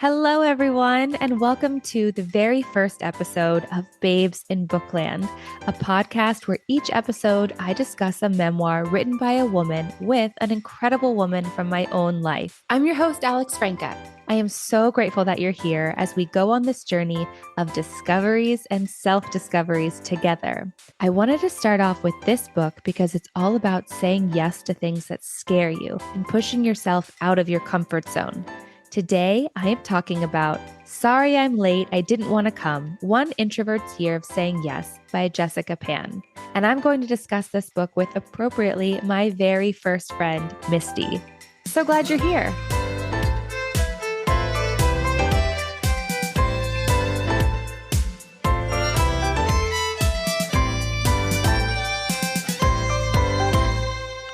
Hello, everyone, and welcome to the very first episode of Babes in Bookland, a podcast where each episode I discuss a memoir written by a woman with an incredible woman from my own life. I'm your host, Alex Franca. I am so grateful that you're here as we go on this journey of discoveries and self-discoveries together. I wanted to start off with this book because it's all about saying yes to things that scare you and pushing yourself out of your comfort zone. Today, I am talking about Sorry I'm Late, I Didn't Want to Come, One Introvert's Year of Saying Yes by Jessica Pan. And I'm going to discuss this book with, appropriately, my very first friend, Misty. So glad you're here.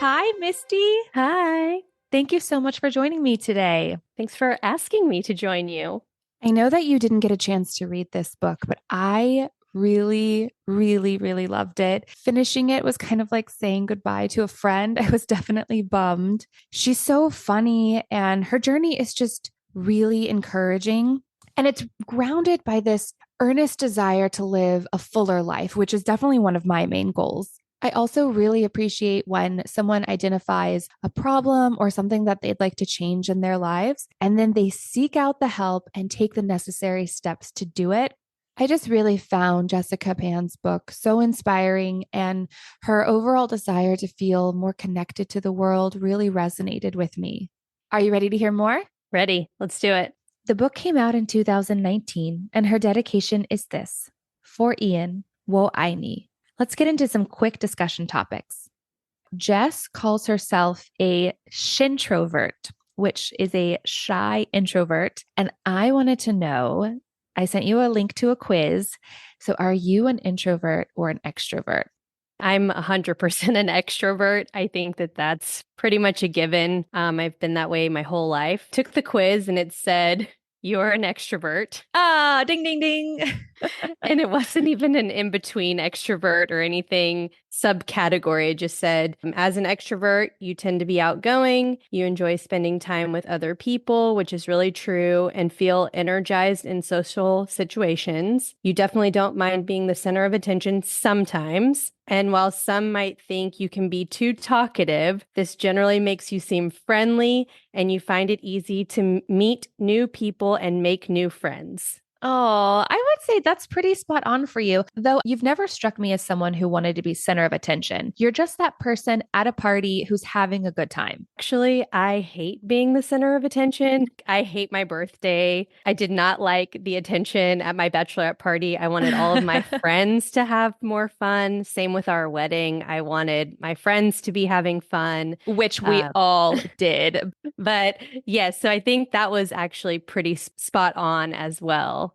Hi, Misty. Hi. Thank you so much for joining me today. Thanks for asking me to join you. I know that you didn't get a chance to read this book, but I really loved it. Finishing it was kind of like saying goodbye to a friend. I was definitely bummed. She's so funny and her journey is just really encouraging. And it's grounded by this earnest desire to live a fuller life, which is definitely one of my main goals. I also really appreciate when someone identifies a problem or something that they'd like to change in their lives, and then they seek out the help and take the necessary steps to do it. I just really found Jessica Pan's book so inspiring, and her overall desire to feel more connected to the world really resonated with me. Are you ready to hear more? Ready. Let's do it. The book came out in 2019, and her dedication is this: For Ian, Wo Aini. Let's get into some quick discussion topics. Jess calls herself a Shintrovert, which is a shy introvert. And I wanted to know, I sent you a link to a quiz. So are you an introvert or an extrovert? I'm 100% an extrovert. I think that that's pretty much a given. I've been that way my whole life. Took the quiz and it said, you're an extrovert. Ah, ding, ding, ding. And it wasn't even an in-between extrovert or anything subcategory. It just said, as an extrovert, you tend to be outgoing. You enjoy spending time with other people, which is really true, and feel energized in social situations. You definitely don't mind being the center of attention sometimes. And while some might think you can be too talkative, this generally makes you seem friendly and you find it easy to meet new people and make new friends. Oh, I would say that's pretty spot on for you, though you've never struck me as someone who wanted to be center of attention. You're just that person at a party who's having a good time. Actually, I hate being the center of attention. I hate my birthday. I did not like the attention at my bachelorette party. I wanted all of my friends to have more fun. Same with our wedding. I wanted my friends to be having fun, which we all did. But yes, so I think that was actually pretty spot on as well.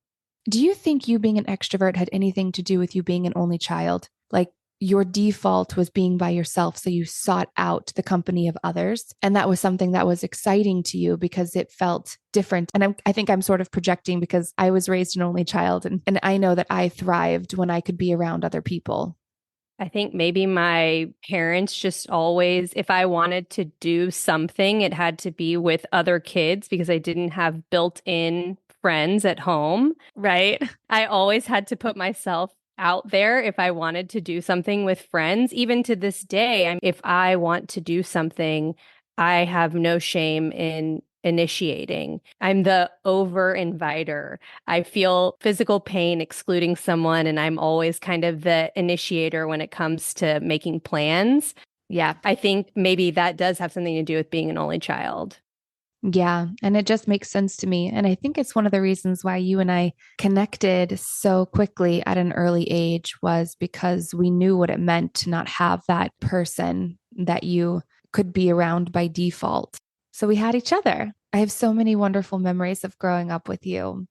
Do you think you being an extrovert had anything to do with you being an only child? Like your default was being by yourself, so you sought out the company of others. And that was something that was exciting to you because it felt different. And I think I'm sort of projecting because I was raised an only child and I know that I thrived when I could be around other people. I think maybe my parents just always, if I wanted to do something, it had to be with other kids because I didn't have built-in friends at home, right? I always had to put myself out there if I wanted to do something with friends. Even to this day, if I want to do something, I have no shame in initiating. I'm the over-inviter. I feel physical pain excluding someone, and I'm always kind of the initiator when it comes to making plans. Yeah, I think maybe that does have something to do with being an only child. Yeah. And it just makes sense to me. And I think it's one of the reasons why you and I connected so quickly at an early age was because we knew what it meant to not have that person that you could be around by default. So we had each other. I have so many wonderful memories of growing up with you.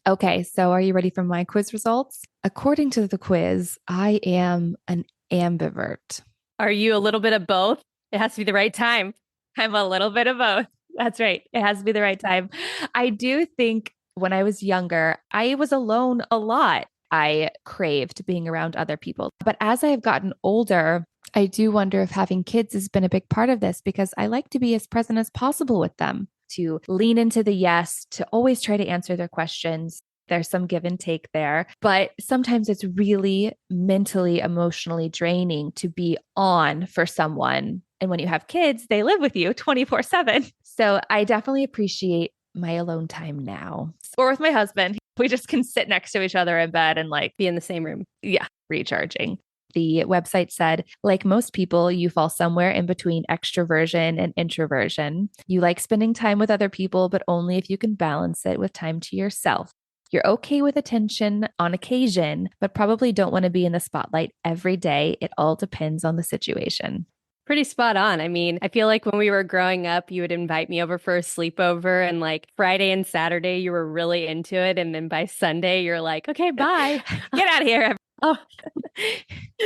Okay. So are you ready for my quiz results? According to the quiz, I am an ambivert. Are you a little bit of both? It has to be the right time. I'm a little bit of both. That's right. It has to be the right time. I do think when I was younger, I was alone a lot. I craved being around other people. But as I've gotten older, I do wonder if having kids has been a big part of this because I like to be as present as possible with them. to lean into the yes, to always try to answer their questions. There's some give and take there, but sometimes it's really mentally, emotionally draining to be on for someone. And when you have kids, they live with you 24/7. So I definitely appreciate my alone time now. Or with my husband, we just can sit next to each other in bed and like Be in the same room. Yeah, recharging. The website said, like most people, you fall somewhere in between extroversion and introversion. You like spending time with other people, but only if you can balance it with time to yourself. You're okay with attention on occasion, but probably don't want to be in the spotlight every day. It all depends on the situation. Pretty spot on. I mean, I feel like when we were growing up, you would invite me over for a sleepover, and like Friday and Saturday, you were really into it. And then by Sunday, you're like, okay, bye. Get out of here. Oh,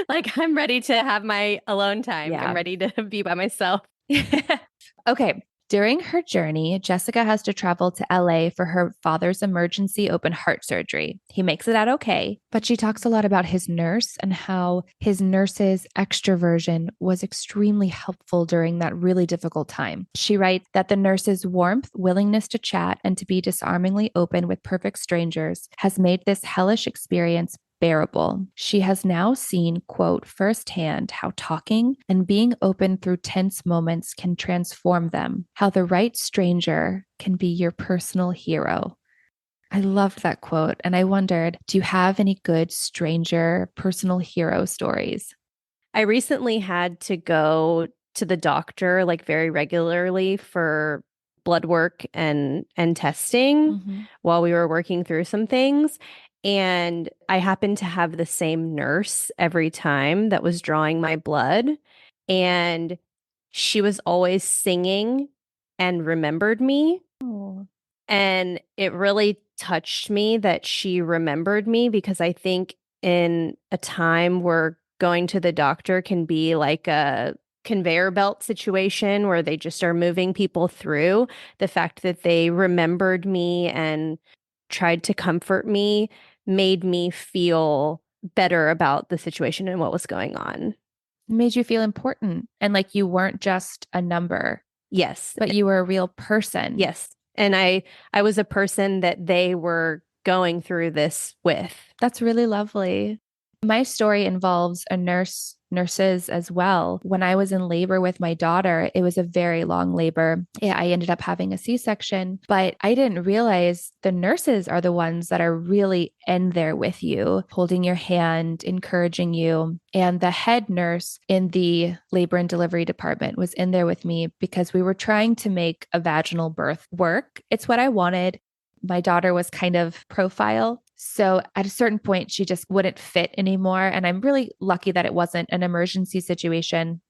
like I'm ready to have my alone time. Yeah. I'm ready to be by myself. Okay. During her journey, Jessica has to travel to LA for her father's emergency open heart surgery. He makes it out okay, but she talks a lot about his nurse and how his nurse's extroversion was extremely helpful during that really difficult time. She writes that the nurse's warmth, willingness to chat, and to be disarmingly open with perfect strangers has made this hellish experience bearable. She has now seen, quote, firsthand how talking and being open through tense moments can transform them, how the right stranger can be your personal hero. I loved that quote. And I wondered, do you have any good stranger personal hero stories? I recently had to go to the doctor like very regularly for blood work and testing while we were working through some things. And I happened to have the same nurse every time that was drawing my blood. And she was always singing and remembered me. Oh. And it really touched me that she remembered me because I think in a time where going to the doctor can be like a conveyor belt situation where they just are moving people through, the fact that they remembered me and tried to comfort me made me feel better about the situation and what was going on. It made you feel important and like you weren't just a number. Yes. But you were a real person. Yes. And I was a person that they were going through this with. That's really lovely. My story involves nurses as well. When I was in labor with my daughter, it was a very long labor. Yeah, I ended up having a C-section, but I didn't realize the nurses are the ones that are really in there with you, holding your hand, encouraging you. And the head nurse in the labor and delivery department was in there with me because we were trying to make a vaginal birth work. It's what I wanted. My daughter was kind of profile. So at a certain point, she just wouldn't fit anymore. And I'm really lucky that it wasn't an emergency situation.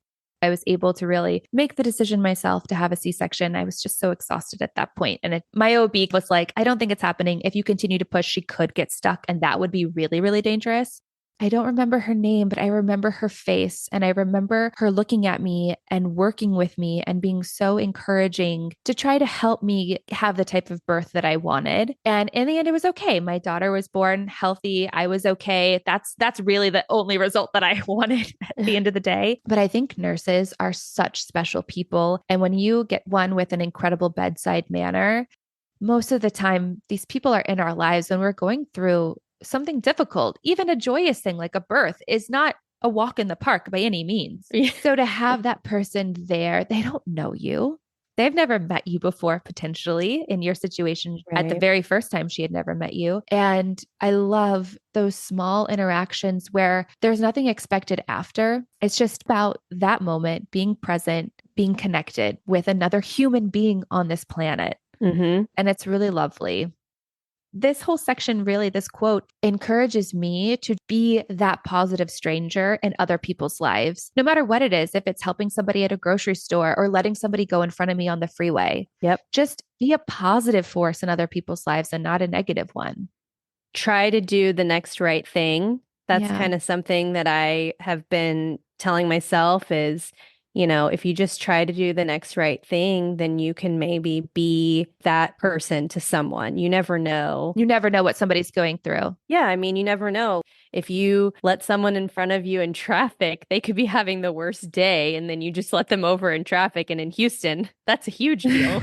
I was able to really make the decision myself to have a C-section. I was just so exhausted at that point. And my OB was like, I don't think it's happening. If you continue to push, she could get stuck. And that would be really, really dangerous. I don't remember her name, but I remember her face. And I remember her looking at me and working with me and being so encouraging to try to help me have the type of birth that I wanted. And in the end, it was okay. My daughter was born healthy. I was okay. That's really the only result that I wanted at the end of the day. But I think nurses are such special people. And when you get one with an incredible bedside manner, most of the time, these people are in our lives when we're going through something difficult. Even a joyous thing like a birth is not a walk in the park by any means. Yeah. So to have that person there, they don't know you. They've never met you before, potentially in your situation. Right. At the very first time, she had never met you. And I love those small interactions where there's nothing expected after. It's just about that moment, being present, being connected with another human being on this planet. Mm-hmm. And it's really lovely. This whole section, really, this quote encourages me to be that positive stranger in other people's lives, no matter what it is, if it's helping somebody at a grocery store or letting somebody go in front of me on the freeway. Yep. Just be a positive force in other people's lives and not a negative one. Try to do the next right thing. That's kind of something that I have been telling myself is, if you just try to do the next right thing, then you can maybe be that person to someone. You never know. You never know what somebody's going through. Yeah, I mean, you never know. If you let someone in front of you in traffic, they could be having the worst day, and then you just let them over in traffic. And in Houston, that's a huge deal.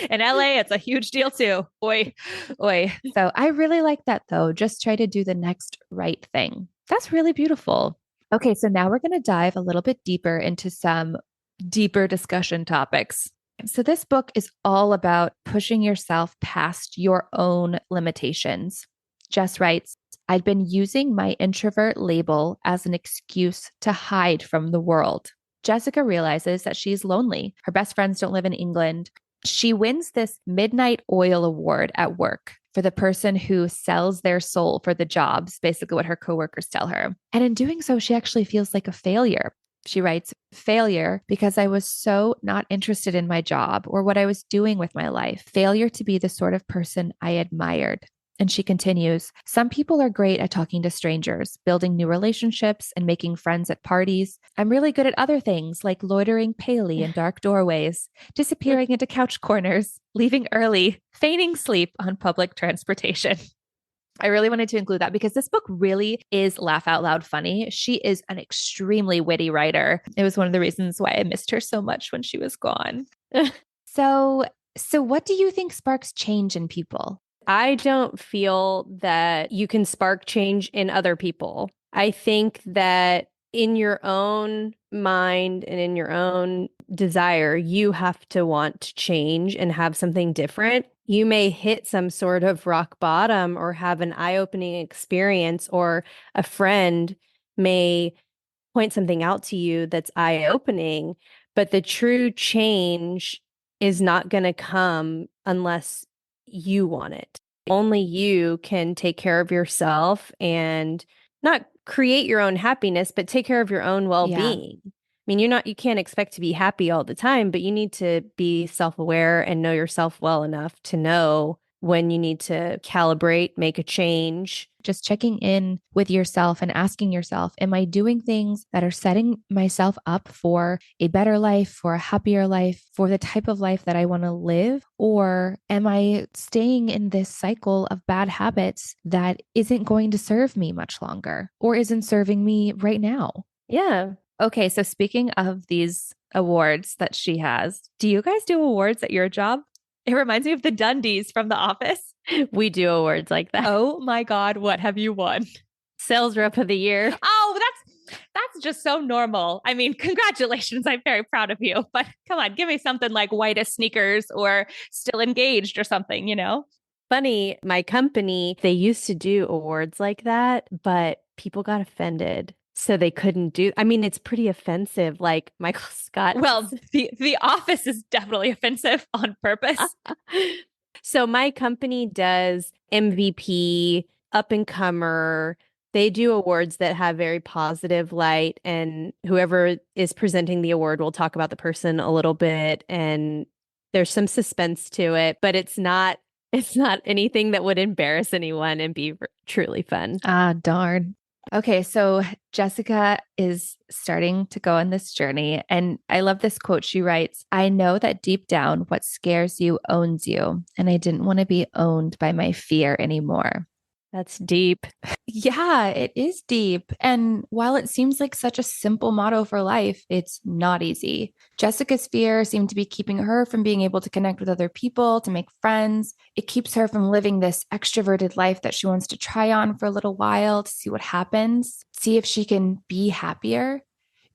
In LA, it's a huge deal too. Oi, oi. So I really like that though. Just try to do the next right thing. That's really beautiful. Okay, so now we're going to dive a little bit deeper into some deeper discussion topics. So, this book is all about pushing yourself past your own limitations. Jess writes, I'd been using my introvert label as an excuse to hide from the world. Jessica realizes that she's lonely. Her best friends don't live in England. She wins this Midnight Oil Award at work for the person who sells their soul for the jobs, basically what her coworkers tell her. And in doing so, she actually feels like a failure. She writes, failure because I was so not interested in my job or what I was doing with my life. Failure to be the sort of person I admired. And she continues, some people are great at talking to strangers, building new relationships, and making friends at parties. I'm really good at other things like loitering palely in dark doorways, disappearing into couch corners, leaving early, feigning sleep on public transportation. I really wanted to include that because this book really is laugh out loud funny. She is an extremely witty writer. It was one of the reasons why I missed her so much when she was gone. So, so what do you think sparks change in people? I don't feel that you can spark change in other people. I think that in your own mind and in your own desire, you have to want to change and have something different. You may hit some sort of rock bottom or have an eye-opening experience, or a friend may point something out to you that's eye-opening, but the true change is not going to come unless you want it. Only you can take care of yourself and not create your own happiness, but take care of your own Yeah. well-being. I mean, you can't expect to be happy all the time, but you need to be self-aware and know yourself well enough to know when you need to calibrate, make a change. Just checking in with yourself and asking yourself, am I doing things that are setting myself up for a better life, for a happier life, for the type of life that I want to live? Or am I staying in this cycle of bad habits that isn't going to serve me much longer or isn't serving me right now? Yeah. Okay, so speaking of these awards that she has, do you guys do awards at your job? It reminds me of the Dundies from The Office. We do awards like that. Oh my God, what have you won? Sales rep of the year. Oh, that's just so normal. I mean, congratulations. I'm very proud of you. But come on, give me something like whitest sneakers or still engaged or something, you know? Funny, my company, they used to do awards like that, but people got offended. So they couldn't do. I mean, it's pretty offensive. Like Michael Scott. Well, the office is definitely offensive on purpose. So my company does MVP, up and comer. They do awards that have very positive light, and whoever is presenting the award will talk about the person a little bit, and there's some suspense to it, but it's not anything that would embarrass anyone and be truly fun. Ah, darn. Okay, so Jessica is starting to go on this journey. And I love this quote. She writes, I know that deep down, what scares you owns you. And I didn't want to be owned by my fear anymore. That's deep. Yeah, it is deep. And while it seems like such a simple motto for life, it's not easy. Jessica's fear seemed to be keeping her from being able to connect with other people, to make friends. It keeps her from living this extroverted life that she wants to try on for a little while to see what happens, see if she can be happier.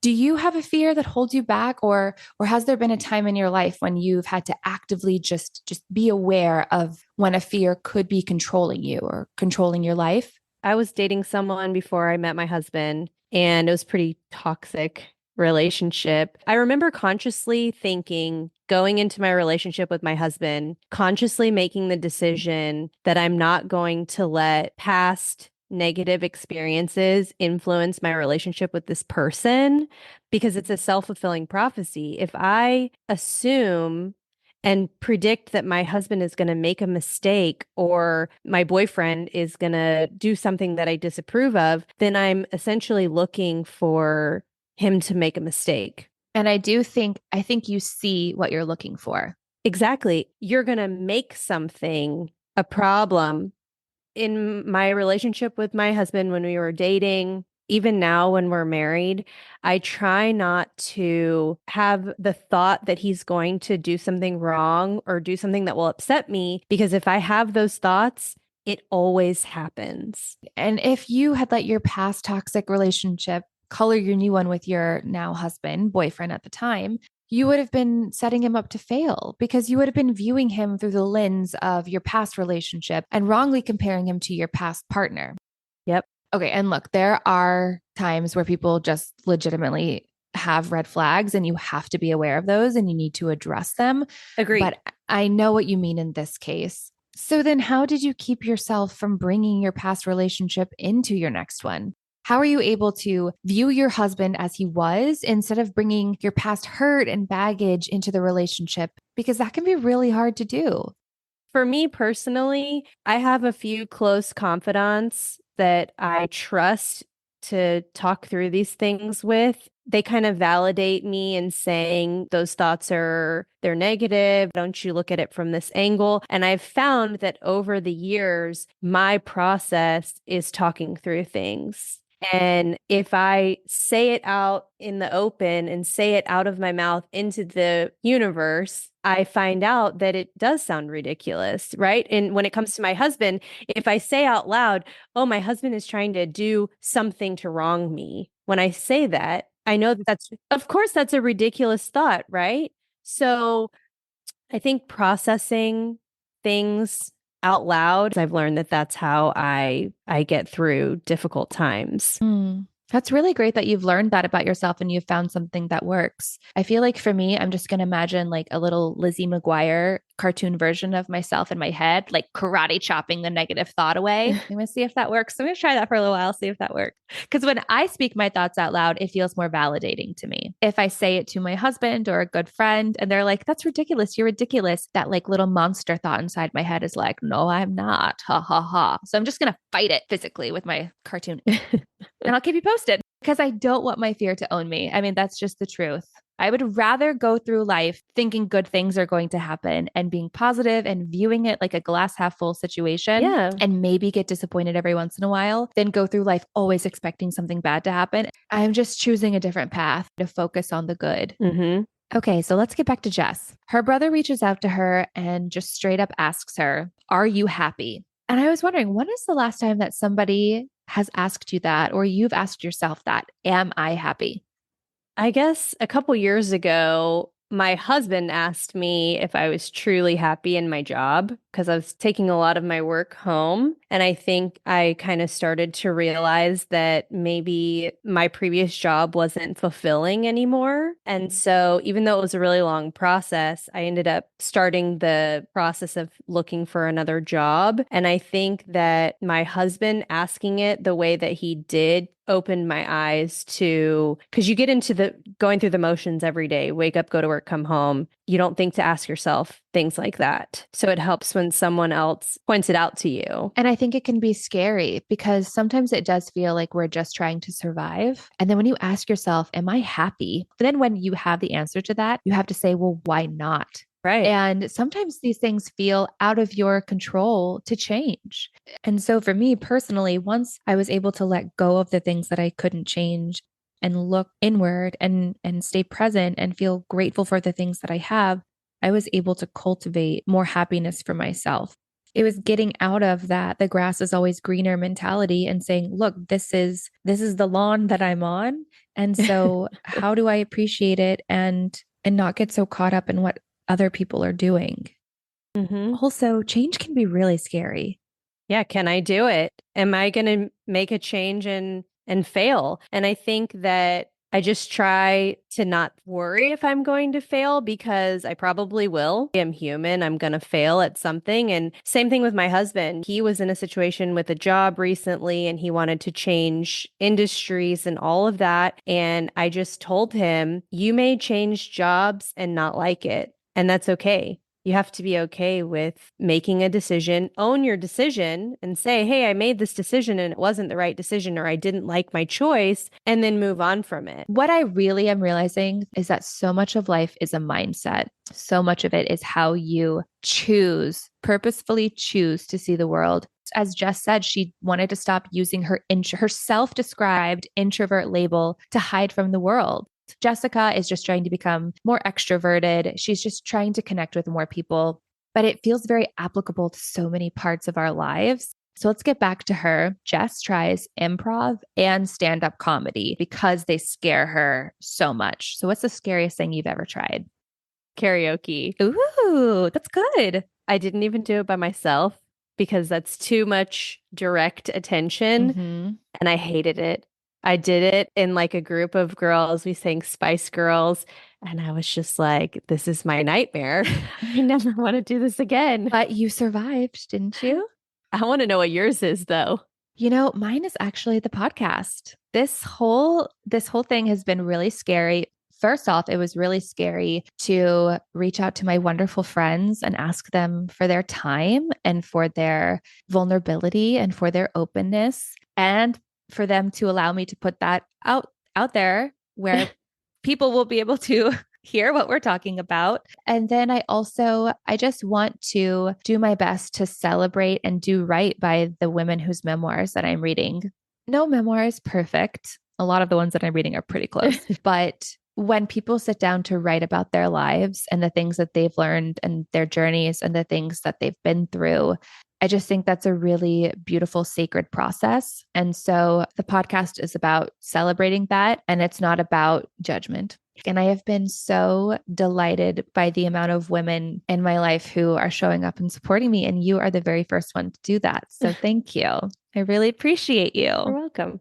Do you have a fear that holds you back, or has there been a time in your life when you've had to actively just be aware of when a fear could be controlling you or controlling your life? I was dating someone before I met my husband, and it was pretty toxic relationship. I remember consciously thinking, going into my relationship with my husband, consciously making the decision that I'm not going to let past negative experiences influence my relationship with this person, because it's a self-fulfilling prophecy. If I assume and predict that my husband is going to make a mistake or my boyfriend is going to do something that I disapprove of, then I'm essentially looking for him to make a mistake. And I think you see what you're looking for. Exactly. You're going to make something a problem. In my relationship with my husband, when we were dating, even now when we're married, I try not to have the thought that he's going to do something wrong or do something that will upset me, because if I have those thoughts, it always happens. And if you had let your past toxic relationship color your new one with your now husband, boyfriend at the time, you would have been setting him up to fail because you would have been viewing him through the lens of your past relationship and wrongly comparing him to your past partner. Yep. Okay. And look, there are times where people just legitimately have red flags and you have to be aware of those and you need to address them. Agreed. But I know what you mean in this case. So then, how did you keep yourself from bringing your past relationship into your next one? How are you able to view your husband as he was instead of bringing your past hurt and baggage into the relationship? Because that can be really hard to do. For me personally, I have a few close confidants that I trust to talk through these things with. They kind of validate me in saying those thoughts they're negative. Don't you look at it from this angle? And I've found that over the years, my process is talking through things. And if I say it out in the open and say it out of my mouth into the universe, I find out that it does sound ridiculous, right? And when it comes to my husband, if I say out loud, oh, my husband is trying to do something to wrong me, when I say that, I know that of course, that's a ridiculous thought, right? So I think processing things out loud, I've learned that that's how I get through difficult times. Mm. That's really great that you've learned that about yourself and you've found something that works. I feel like for me, I'm just going to imagine like a little Lizzie McGuire cartoon version of myself in my head, like karate chopping the negative thought away. I'm going to see if that works. I'm going to try that for a little while, see if that works. Because when I speak my thoughts out loud, it feels more validating to me. If I say it to my husband or a good friend and they're like, that's ridiculous, you're ridiculous, that like little monster thought inside my head is like, no, I'm not. Ha ha ha. So I'm just going to fight it physically with my cartoon. And I'll keep you posted because I don't want my fear to own me. I mean, that's just the truth. I would rather go through life thinking good things are going to happen and being positive and viewing it like a glass half full situation Yeah. and maybe get disappointed every once in a while than go through life always expecting something bad to happen. I'm just choosing a different path to focus on the good. Mm-hmm. Okay, so let's get back to Jess. Her brother reaches out to her and just straight up asks her, are you happy? And I was wondering, when is the last time that somebody has asked you that, or you've asked yourself that? Am I happy? I guess a couple years ago, my husband asked me if I was truly happy in my job because I was taking a lot of my work home. And I think I kind of started to realize that maybe my previous job wasn't fulfilling anymore. And so, even though it was a really long process, I ended up starting the process of looking for another job. And I think that my husband asking it the way that he did opened my eyes to, because you get into the going through the motions every day, wake up, go to work, come home. You don't think to ask yourself things like that. So it helps when someone else points it out to you. And I think it can be scary because sometimes it does feel like we're just trying to survive. And then when you ask yourself, am I happy? But then when you have the answer to that, you have to say, well, why not? Right. And sometimes these things feel out of your control to change. And so for me personally, once I was able to let go of the things that I couldn't change and look inward and stay present and feel grateful for the things that I have, I was able to cultivate more happiness for myself. It was getting out of that the grass is always greener mentality and saying, look, this is the lawn that I'm on. And so how do I appreciate it and not get so caught up in what other people are doing? Mm-hmm. Also, change can be really scary. Yeah, can I do it? Am I going to make a change and fail? And I think that I just try to not worry if I'm going to fail because I probably will. I'm human. I'm going to fail at something. And same thing with my husband. He was in a situation with a job recently and he wanted to change industries and all of that. And I just told him, you may change jobs and not like it. And that's okay. You have to be okay with making a decision, own your decision, and say, hey, I made this decision and it wasn't the right decision, or I didn't like my choice, and then move on from it. What I really am realizing is that so much of life is a mindset. So much of it is how you choose, purposefully choose to see the world. As Jess said, she wanted to stop using her self-described introvert label to hide from the world. Jessica is just trying to become more extroverted. She's just trying to connect with more people, but it feels very applicable to so many parts of our lives. So let's get back to her. Jess tries improv and stand up comedy because they scare her so much. So, what's the scariest thing you've ever tried? Karaoke. Ooh, that's good. I didn't even do it by myself because that's too much direct attention, Mm-hmm. and I hated it. I did it in like a group of girls. We sang Spice Girls, and I was just like, this is my nightmare. I never want to do this again. But you survived, didn't you? I want to know what yours is, though. Mine is actually the podcast. This whole thing has been really scary. First off, it was really scary to reach out to my wonderful friends and ask them for their time and for their vulnerability and for their openness and for them to allow me to put that out there where people will be able to hear what we're talking about. And then I just want to do my best to celebrate and do right by the women whose memoirs that I'm reading. No memoir is perfect. A lot of the ones that I'm reading are pretty close, but when people sit down to write about their lives and the things that they've learned and their journeys and the things that they've been through, I just think that's a really beautiful, sacred process. And so the podcast is about celebrating that, and it's not about judgment. And I have been so delighted by the amount of women in my life who are showing up and supporting me. And you are the very first one to do that. So thank you. I really appreciate you. You're welcome.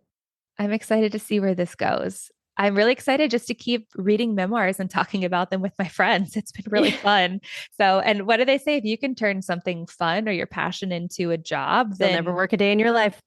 I'm excited to see where this goes. I'm really excited just to keep reading memoirs and talking about them with my friends. It's been really fun. So, and what do they say? If you can turn something fun or your passion into a job, You'll then never work a day in your life.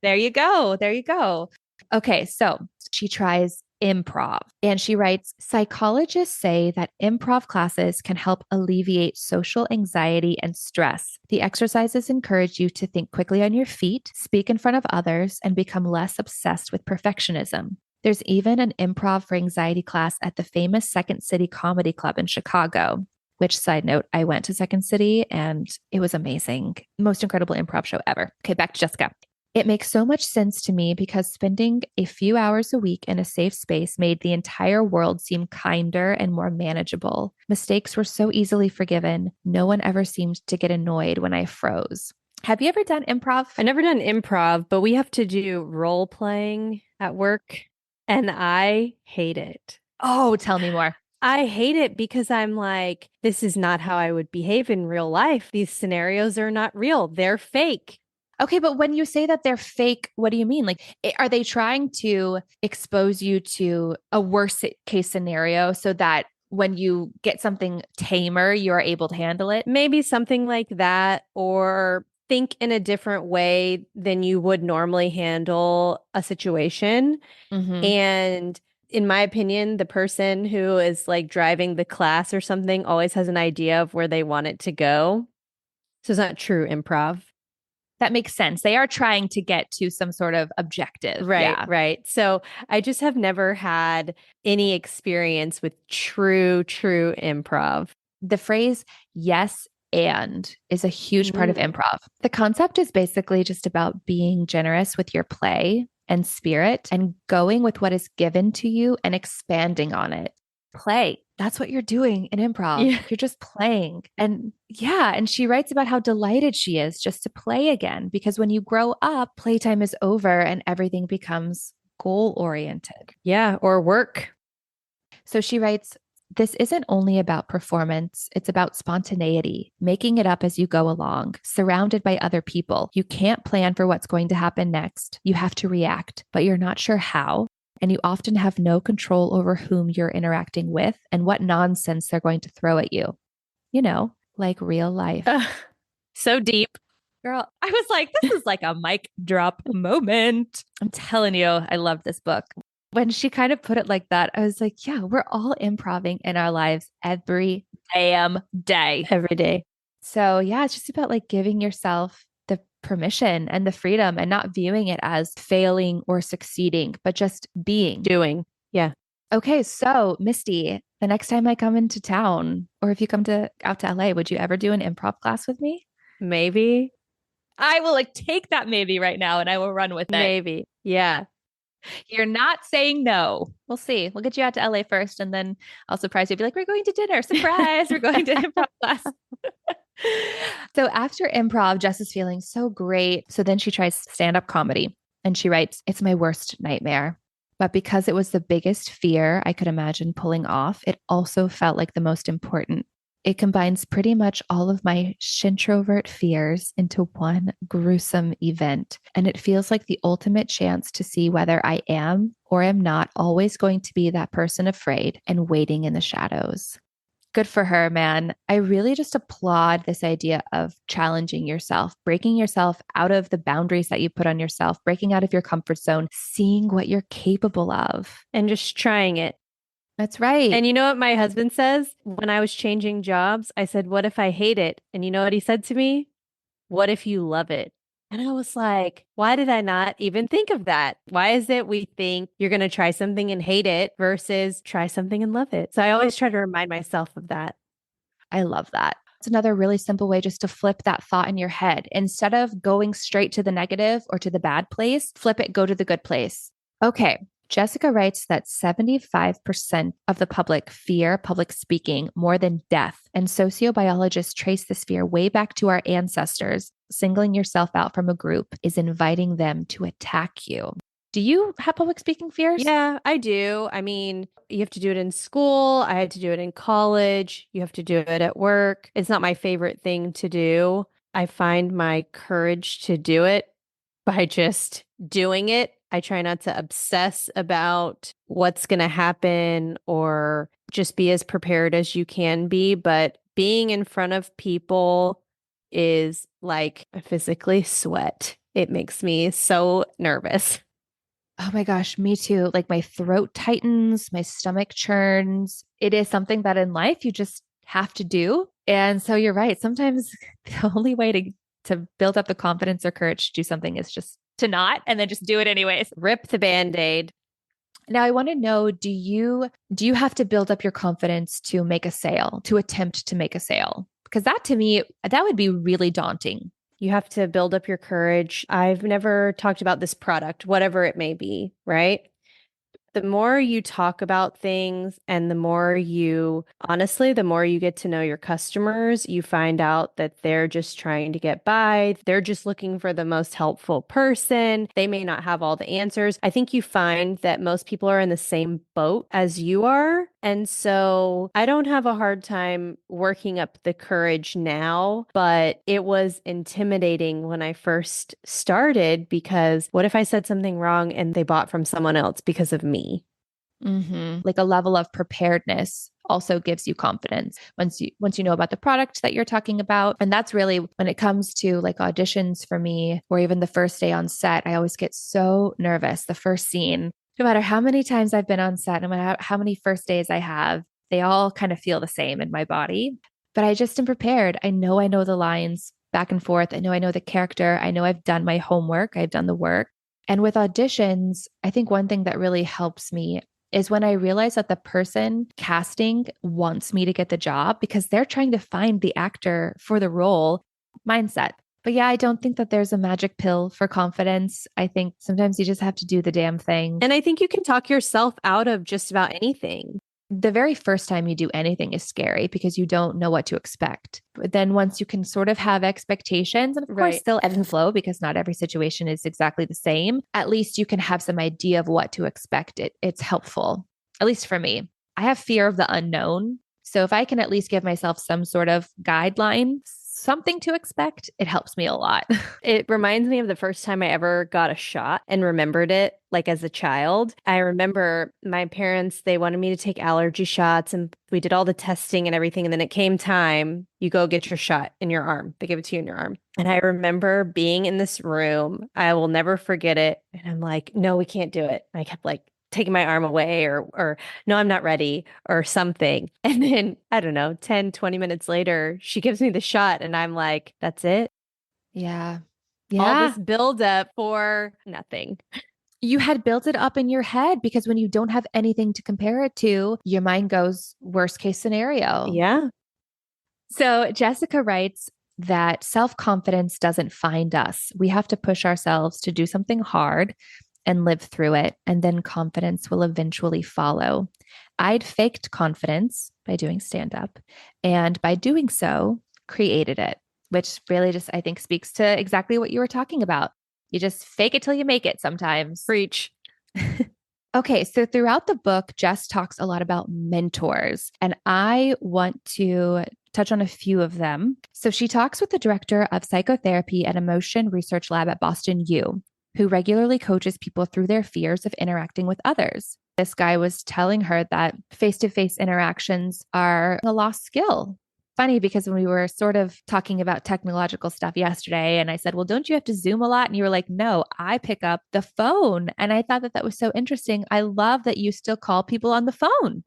there you go. There you go. Okay. So she tries improv and she writes, psychologists say that improv classes can help alleviate social anxiety and stress. The exercises encourage you to think quickly on your feet, speak in front of others, and become less obsessed with perfectionism. There's even an improv for anxiety class at the famous Second City Comedy Club in Chicago, which, side note, I went to Second City and it was amazing. Most incredible improv show ever. Okay, back to Jessica. It makes so much sense to me because spending a few hours a week in a safe space made the entire world seem kinder and more manageable. Mistakes were so easily forgiven. No one ever seemed to get annoyed when I froze. Have you ever done improv? I never done improv, but we have to do role playing at work, and I hate it. Oh, tell me more. I hate it because I'm like, this is not how I would behave in real life. These scenarios are not real. They're fake. Okay, but when you say that they're fake, what do you mean? Like, are they trying to expose you to a worst case scenario so that when you get something tamer, you're able to handle it? Maybe something like that, or think in a different way than you would normally handle a situation. Mm-hmm. And in my opinion, the person who is like driving the class or something always has an idea of where they want it to go. So it's not true improv. That makes sense. They are trying to get to some sort of objective. Right, Yeah. right. So I just have never had any experience with true improv. The phrase yes and is a huge part of Mm. improv. The concept is basically just about being generous with your play and spirit and going with what is given to you and expanding on it. Play. That's what you're doing in improv. Yeah. You're just playing. And yeah, and she writes about how delighted she is just to play again because when you grow up, playtime is over and everything becomes goal oriented. Yeah, or work. So she writes, this isn't only about performance, it's about spontaneity, making it up as you go along, surrounded by other people. You can't plan for what's going to happen next. You have to react, but you're not sure how. And you often have no control over whom you're interacting with and what nonsense they're going to throw at you. Like real life. So deep. Girl, I was like, this is like a mic drop moment. I'm telling you, I love this book. When she kind of put it like that, I was like, yeah, we're all improving in our lives every damn day. Every day. So, yeah, it's just about like giving yourself the permission and the freedom and not viewing it as failing or succeeding, but just being. Doing. Yeah. Okay, so Misty, the next time I come into town, or if you come to out to LA, would you ever do an improv class with me? Maybe. I will like take that maybe right now and I will run with it. Maybe. Yeah. You're not saying no. We'll see. We'll get you out to LA first and then I'll surprise you. Be like, we're going to dinner. Surprise. We're going to improv class. So after improv, Jess is feeling so great. So then she tries stand up comedy and she writes, it's my worst nightmare. But because it was the biggest fear I could imagine pulling off, it also felt like the most important. It combines pretty much all of my Shintrovert fears into one gruesome event. And it feels like the ultimate chance to see whether I am or am not always going to be that person afraid and waiting in the shadows. Good for her, man. I really just applaud this idea of challenging yourself, breaking yourself out of the boundaries that you put on yourself, breaking out of your comfort zone, seeing what you're capable of. And just trying it. That's right. And you know what my husband says? When I was changing jobs, I said, what if I hate it? And you know what he said to me? What if you love it? And I was like, why did I not even think of that? Why is it we think you're going to try something and hate it versus try something and love it? So I always try to remind myself of that. I love that. It's another really simple way just to flip that thought in your head. Instead of going straight to the negative or to the bad place, flip it, go to the good place. Okay. Jessica writes that 75% of the public fear public speaking more than death. And sociobiologists trace this fear way back to our ancestors. Singling yourself out from a group is inviting them to attack you. Do you have public speaking fears? Yeah, I do. I mean, you have to do it in school. I had to do it in college. You have to do it at work. It's not my favorite thing to do. I find my courage to do it by just doing it. I try not to obsess about what's going to happen or just be as prepared as you can be. But being in front of people is like I physically sweat. It makes me so nervous. Oh my gosh, me too. Like my throat tightens, my stomach churns. It is something that in life you just have to do. And so you're right. Sometimes the only way to build up the confidence or courage to do something is just to not and then just do it anyways. Rip the band-aid. Now I want to know, do you have to build up your confidence to make a sale, to attempt to make a sale? Because that to me, that would be really daunting. You have to build up your courage. I've never talked about this product, whatever it may be, right? The more you talk about things and honestly, the more you get to know your customers, you find out that they're just trying to get by. They're just looking for the most helpful person. They may not have all the answers. I think you find that most people are in the same boat as you are. And so I don't have a hard time working up the courage now, but it was intimidating when I first started because what if I said something wrong and they bought from someone else because of me? Like a level of preparedness also gives you confidence once you know about the product that you're talking about. And that's really when it comes to like auditions for me, or even the first day on set, I always get so nervous. The first scene, no matter how many times I've been on set, no matter how many first days I have, they all kind of feel the same in my body. But I just am prepared. I know the lines back and forth. I know the character. I know I've done my homework. I've done the work. And with auditions, I think one thing that really helps me is when I realize that the person casting wants me to get the job because they're trying to find the actor for the role mindset. But yeah, I don't think that there's a magic pill for confidence. I think sometimes you just have to do the damn thing. And I think you can talk yourself out of just about anything. The very first time you do anything is scary because you don't know what to expect. But then once you can sort of have expectations, and of course, Right. still ebb and flow because not every situation is exactly the same, at least you can have some idea of what to expect. It's helpful, at least for me. I have fear of the unknown. So if I can at least give myself some sort of guideline, something to expect, it helps me a lot. It reminds me of the first time I ever got a shot and remembered it like as a child. I remember my parents, they wanted me to take allergy shots and we did all the testing and everything. And then it came time, you go get your shot in your arm. They give it to you in your arm. And I remember being in this room. I will never forget it. And I'm like, no, we can't do it. I kept like taking my arm away or no, I'm not ready or something. And then I don't know, 10, 20 minutes later, she gives me the shot and I'm like, that's it. Yeah. All Yeah. this buildup for nothing. You had built it up in your head because when you don't have anything to compare it to, your mind goes worst case scenario. Yeah. So Jessica writes that self confidence doesn't find us. We have to push ourselves to do something hard and live through it. And then confidence will eventually follow. I'd faked confidence by doing stand up. And by doing so, created it, which really just, I think, speaks to exactly what you were talking about. You just fake it till you make it sometimes. Preach. Okay, so throughout the book, Jess talks a lot about mentors, and I want to touch on a few of them. So she talks with the director of psychotherapy and emotion research lab at Boston U, who regularly coaches people through their fears of interacting with others. This guy was telling her that face to face interactions are a lost skill. Funny because when we were sort of talking about technological stuff yesterday, and I said, well, don't you have to Zoom a lot? And you were like, no, I pick up the phone. And I thought that that was so interesting. I love that you still call people on the phone.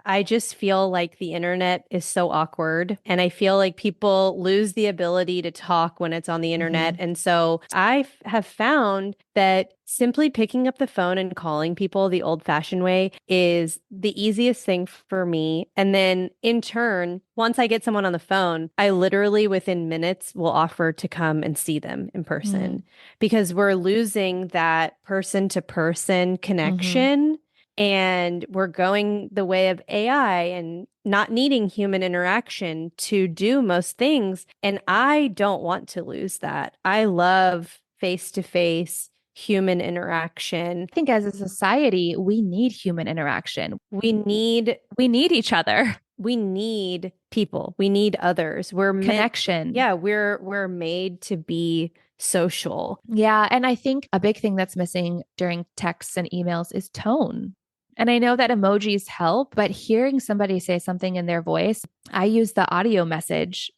I just feel like the internet is so awkward. And I feel like people lose the ability to talk when it's on the internet. Mhm. And so have found that simply picking up the phone and calling people the old fashioned way is the easiest thing for me. And then in turn, once I get someone on the phone, I literally within minutes will offer to come and see them in person because we're losing that person to person Mhm. connection. And we're going the way of AI and not needing human interaction to do most things. And I don't want to lose that. I love face to face human interaction. I think as a society, we need human interaction. We need We need each other. we need people. We need others. We're meant Connection. yeah, we're made to be social. Yeah. And I think a big thing that's missing during texts and emails is tone. And I know that emojis help, but hearing somebody say something in their voice, I use the audio message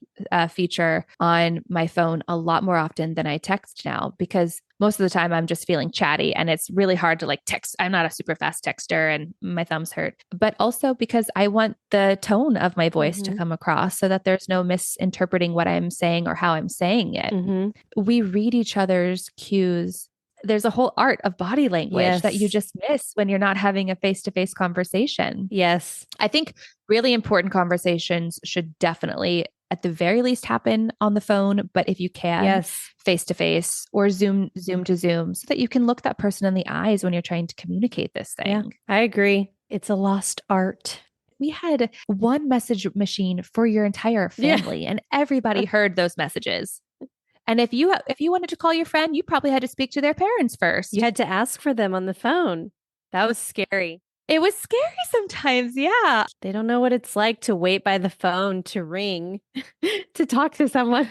feature on my phone a lot more often than I text now because most of the time I'm just feeling chatty and it's really hard to like text. I'm not a super fast texter and my thumbs hurt, but also because I want the tone of my voice to Mhm. come across so that there's no misinterpreting what I'm saying or how I'm saying it. Mhm. We read each other's cues. There's a whole art of body language that you Yes. just miss when you're not having a face to face conversation. Yes. I think really important conversations should definitely, at the very least, happen on the phone. But if you can, Yes. face to face or Zoom to Zoom, so that you can look that person in the eyes when you're trying to communicate this Yeah, thing. I agree. It's a lost art. We had one message machine for your entire Yeah. family, and everybody heard those messages. And if you wanted to call your friend, you probably had to speak to their parents You first. had to ask for them on the phone. That was scary. It was scary sometimes. Yeah. They don't know what it's like to wait by the phone to ring to talk to someone.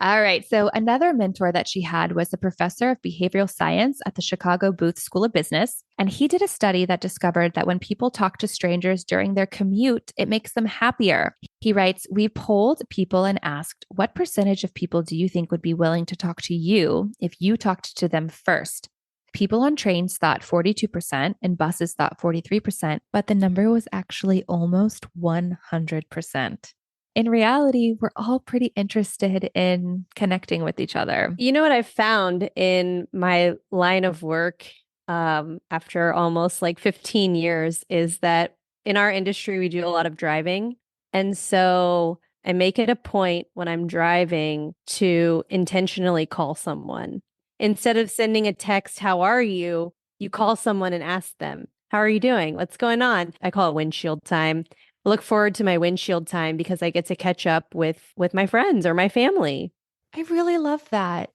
All right. So, another mentor that she had was a professor of behavioral science at the Chicago Booth School of Business. And he did a study that discovered that when people talk to strangers during their commute, it makes them happier. He writes, we polled people and asked, what percentage of people do you think would be willing to talk to you if you talked to them first? People on trains thought 42% and buses thought 43%, but the number was actually almost 100%. In reality, we're all pretty interested in connecting with each other. You know what I've found in my line of work after almost like 15 years is that in our industry, we do a lot of driving. And so I make it a point when I'm driving to intentionally call someone. Instead of sending a text, how are you? You call someone and ask them, how are you doing? What's going on? I call it windshield time. I look forward to my windshield time because I get to catch up with my friends or my family. I really love that.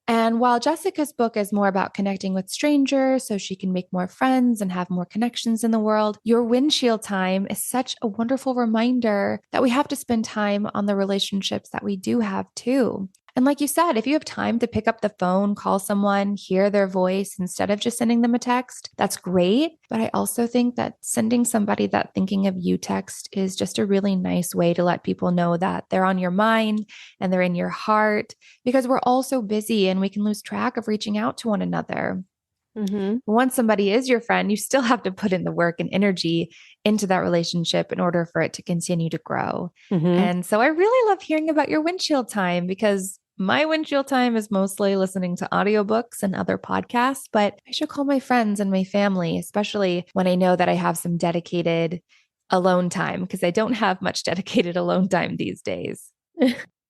And while Jessica's book is more about connecting with strangers so she can make more friends and have more connections in the world, your windshield time is such a wonderful reminder that we have to spend time on the relationships that we do have too. And like you said, if you have time to pick up the phone, call someone, hear their voice instead of just sending them a text, that's great. But I also think that sending somebody that thinking of you text is just a really nice way to let people know that they're on your mind and they're in your heart because we're all so busy and we can lose track of reaching out to one another. Mm-hmm. Once somebody is your friend, you still have to put in the work and energy into that relationship in order for it to continue to grow. Mm-hmm. And so I really love hearing about your windshield time because my windshield time is mostly listening to audiobooks and other podcasts, but I should call my friends and my family, especially when I know that I have some dedicated alone time because I don't have much dedicated alone time these days.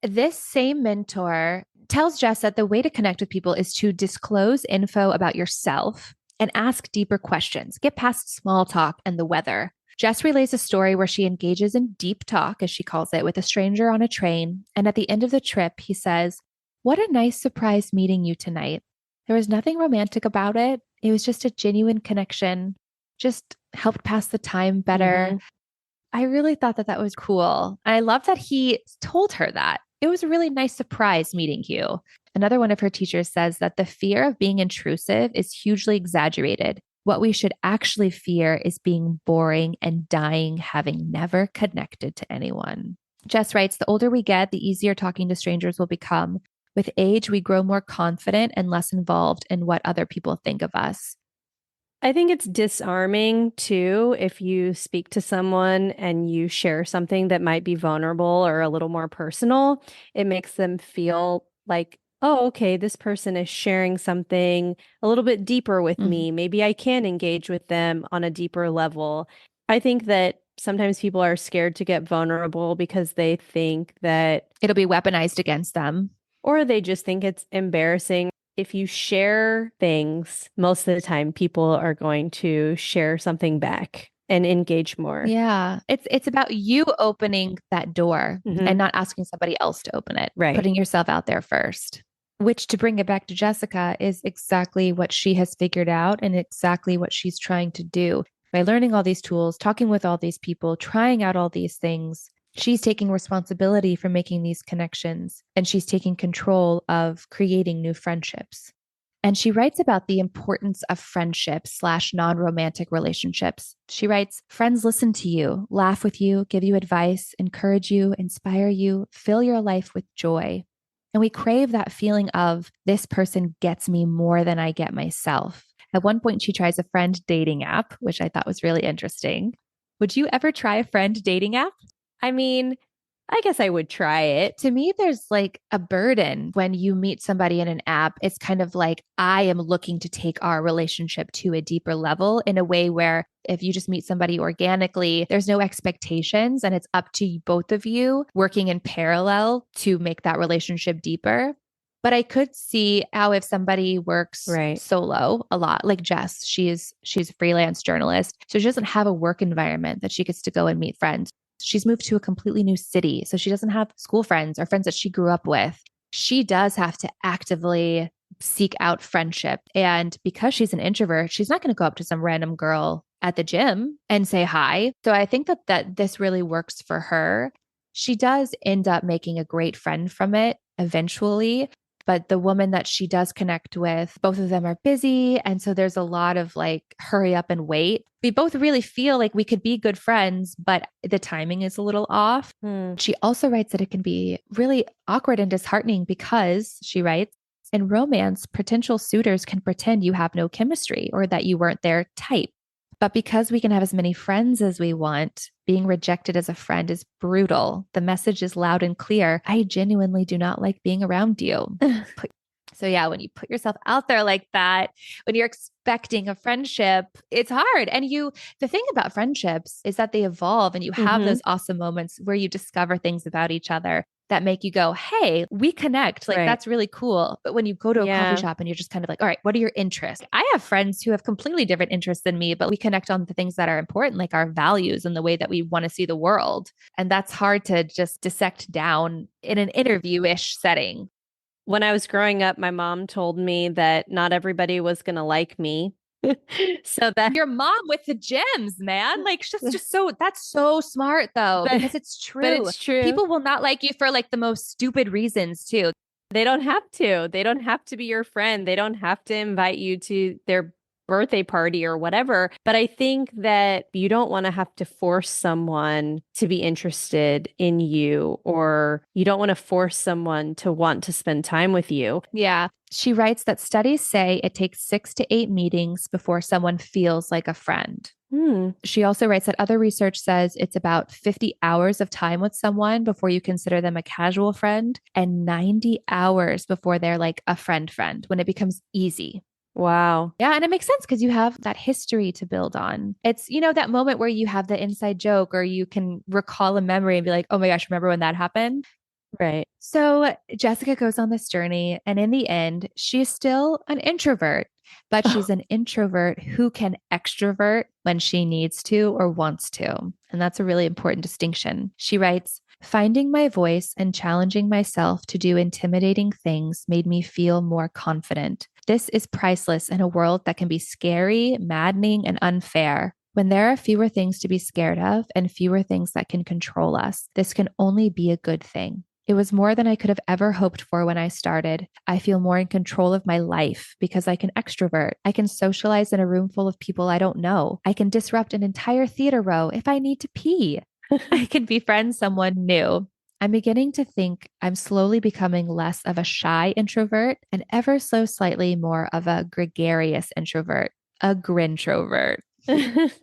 This same mentor tells Jess that the way to connect with people is to disclose info about yourself and ask deeper questions. Get past small talk and the weather. Jess relays a story where she engages in deep talk, as she calls it, with a stranger on a train. And at the end of the trip, he says, "What a nice surprise meeting you tonight. There was nothing romantic about it. It was just a genuine connection, just helped pass the time better." Mm-hmm. I really thought that that was cool. I love that he told her that. It was a really nice surprise meeting you. Another one of her teachers says that the fear of being intrusive is hugely exaggerated. What we should actually fear is being boring and dying having never connected to anyone. Jess writes, the older we get, the easier talking to strangers will become. With age, we grow more confident and less involved in what other people think of us. I think it's disarming too if you speak to someone and you share something that might be vulnerable or a little more personal. It makes them feel like, oh, okay, this person is sharing something a little bit deeper with Mhm. me. Maybe I can engage with them on a deeper level. I think that sometimes people are scared to get vulnerable because they think that, It'll be weaponized against them. or they just think it's embarrassing. If you share things, most of the time people are going to share something back and engage more. Yeah. It's about you opening that door Hmm. and not asking somebody else to open it, Right. putting yourself out there first. Which to bring it back to Jessica is exactly what she has figured out and exactly what she's trying to do. By learning all these tools, talking with all these people, trying out all these things, she's taking responsibility for making these connections and she's taking control of creating new friendships. And she writes about the importance of friendship/slash non-romantic relationships. She writes, friends listen to you, laugh with you, give you advice, encourage you, inspire you, fill your life with joy. And we crave that feeling of this person gets me more than I get myself. At one point, she tries a friend dating app, which I thought was really interesting. Would you ever try a friend dating app? I mean, I guess I would try it. To me, there's like a burden when you meet somebody in an app. It's kind of like, I am looking to take our relationship to a deeper level in a way where if you just meet somebody organically, there's no expectations and it's up to both of you working in parallel to make that relationship deeper. But I could see how if somebody works Right. solo a lot, like Jess, she's a freelance journalist. So she doesn't have a work environment that she gets to go and meet friends. She's moved to a completely new city. So she doesn't have school friends or friends that she grew up with. She does have to actively seek out friendship. And because she's an introvert, she's not going to go up to some random girl at the gym and say hi. So I think that this really works for her. She does end up making a great friend from it eventually. But the woman that she does connect with, both of them are busy. And so there's a lot of like, hurry up and wait. We both really feel like we could be good friends, but the timing is a little off. Hmm. She also writes that it can be really awkward and disheartening because she writes, in romance, potential suitors can pretend you have no chemistry or that you weren't their type. But because we can have as many friends as we want, being rejected as a friend is brutal. The message is loud and clear. I genuinely do not like being around you. So, yeah, when you put yourself out there like that, when you're expecting a friendship, it's hard. And the thing about friendships is that they evolve and you have Hmm. those awesome moments where you discover things about each other that make you go, hey, we connect. Like, Right. that's really cool. But when you go to a coffee Yeah. shop and you're just kind of like, all right, what are your interests? I have friends who have completely different interests than me, but we connect on the things that are important, like our values and the way that we want to see the world. And that's hard to just dissect down in an interview ish setting. When I was growing up, my mom told me that not everybody was going to like me. So that, Your mom with the gems, man. Like just so that's so smart though, but because it's but true. it's true. People will not like you for like the most stupid reasons too. They don't have to. They don't have to be your friend. They don't have to invite you to their birthday party or whatever. But I think that you don't want to have to force someone to be interested in you, or you don't want to force someone to want to spend time with you. Yeah. She writes that studies say it takes 6 to 8 meetings before someone feels like a friend. Hmm. She also writes that other research says it's about 50 hours of time with someone before you consider them a casual friend, and 90 hours before they're like a friend when it becomes easy. Wow. Yeah. And it makes sense because you have that history to build on. It's, that moment where you have the inside joke or you can recall a memory and be like, oh my gosh, remember when that happened? Right. So Jessica goes on this journey, and in the end, she's still an introvert, but she's an introvert who can extrovert when she needs to or wants to. And that's a really important distinction. She writes, finding my voice and challenging myself to do intimidating things made me feel more confident. This is priceless in a world that can be scary, maddening, and unfair. When there are fewer things to be scared of and fewer things that can control us, this can only be a good thing. It was more than I could have ever hoped for when I started. I feel more in control of my life because I can extrovert. I can socialize in a room full of people I don't know. I can disrupt an entire theater row if I need to pee. I can befriend someone new. I'm beginning to think I'm slowly becoming less of a shy introvert and ever so slightly more of a gregarious introvert, a grintrovert. It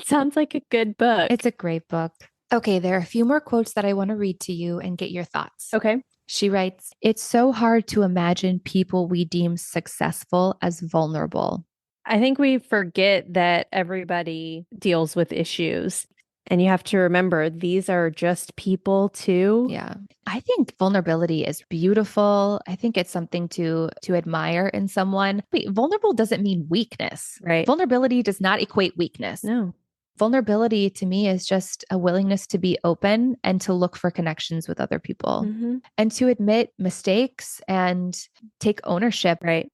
sounds like a good book. It's a great book. Okay, there are a few more quotes that I want to read to you and get your thoughts. Okay. She writes, it's so hard to imagine people we deem successful as vulnerable. I think we forget that everybody deals with issues. And you have to remember, these are just people too. Yeah. I think vulnerability is beautiful. I think it's something to admire in someone. Wait, vulnerable doesn't mean weakness. Right. Vulnerability does not equate weakness. No. Vulnerability to me is just a willingness to be open and to look for connections with other people and to admit mistakes and take ownership. Right.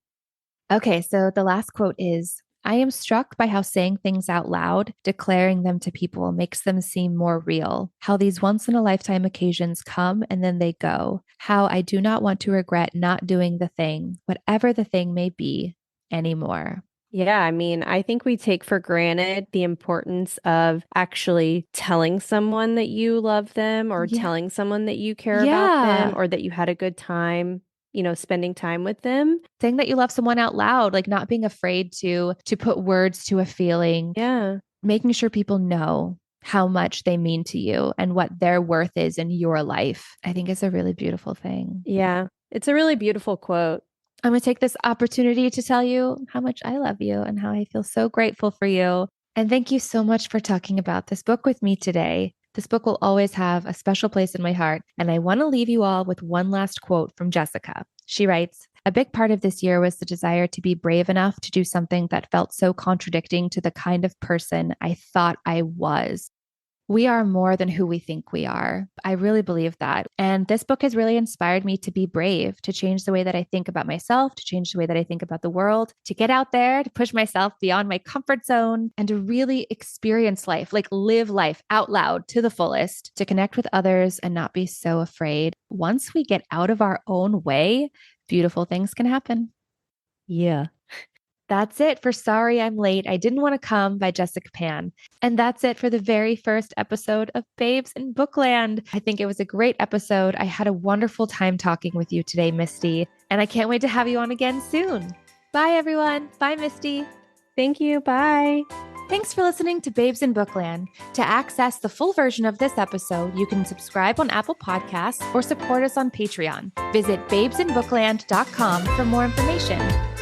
Okay, so the last quote is, I am struck by how saying things out loud, declaring them to people, makes them seem more real. How these once in a lifetime occasions come and then they go. How I do not want to regret not doing the thing, whatever the thing may be, anymore. Yeah, I mean, I think we take for granted the importance of actually telling someone that you love them or telling someone that you care about them or that you had a good time, spending time with them. Saying that you love someone out loud, like not being afraid to put words to a feeling. Yeah. Making sure people know how much they mean to you and what their worth is in your life, I think is a really beautiful thing. Yeah, it's a really beautiful quote. I'm going to take this opportunity to tell you how much I love you and how I feel so grateful for you. And thank you so much for talking about this book with me today. This book will always have a special place in my heart. And I want to leave you all with one last quote from Jessica. She writes, a big part of this year was the desire to be brave enough to do something that felt so contradicting to the kind of person I thought I was. We are more than who we think we are. I really believe that. And this book has really inspired me to be brave, to change the way that I think about myself, to change the way that I think about the world, to get out there, to push myself beyond my comfort zone, and to really experience life, like live life out loud to the fullest, to connect with others and not be so afraid. Once we get out of our own way, beautiful things can happen. Yeah. That's it for Sorry I'm Late. I Didn't Want to Come by Jessica Pan. And that's it for the very first episode of Babes in Bookland. I think it was a great episode. I had a wonderful time talking with you today, Misty. And I can't wait to have you on again soon. Bye, everyone. Bye, Misty. Thank you. Bye. Thanks for listening to Babes in Bookland. To access the full version of this episode, you can subscribe on Apple Podcasts or support us on Patreon. Visit babesinbookland.com for more information.